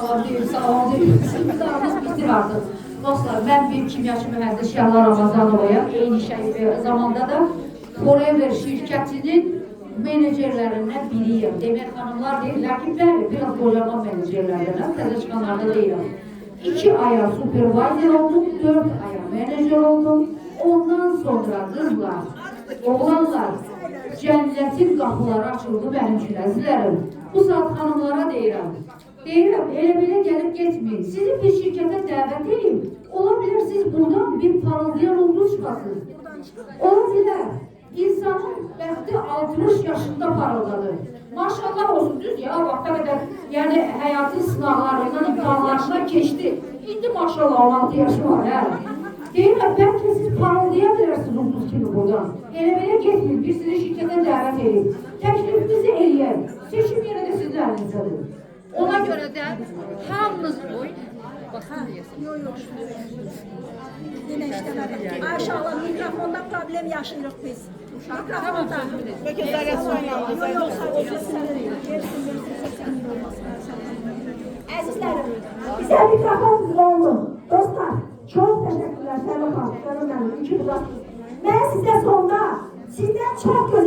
salam deyil, salam deyil. Semidarımız bitir artıq. Dostlar, mən bir kimyaçı mühəndis Şəhla Ramazanovayam. Eyni zamanda da Forever şirkətinin menecerlərindən biriyim. Demək, xanımlar deyirlər ki, bəli, biraz boyama menecerlərdən, təzə çıxanlarda deyirəm. 2 aya supervisor oldum, 4 aya menecer oldum. Ondan sonra kızlar, oğlanlar, cənnətin qapıları açıldı mənim üçün əzizlərim. Bu saat xanımlara deyirəm, elə belə gəlib getməyin. Sizi bir şirkətə dəvət edeyim. Ola bilər siz buradan bir parıldayan ulduz çıxasınız. Ola bilər insanın bəxti 60 yaşında parıldadır. Maşallah olsun, düz ya, vaxta qədər, yəni həyatın sınaqlarından, imtihanlarından keçdi. İndi maşallah 16 yaşı var, hə? Deyirəm, bəlkə siz parıldaya bilərsiniz ulduz kimi buradan. Elə belə getməyin, bir sizi şirkətə dəvət edeyim. Təklifimizi eləyək. Seçim yenə də sizin əlinizdədir. Ona görə də hamınız boy, baxın deyəsin. Yox. Yenə işləmədi. Maşallah, mikrofonda problem yaşayırıq biz. Mikrofonda. Əzizlərim, bizə mikrofon oldu. Dostlar, çox təşəkkürlər. Səlim xanım, mən sizə sonda sizdən çox gözəl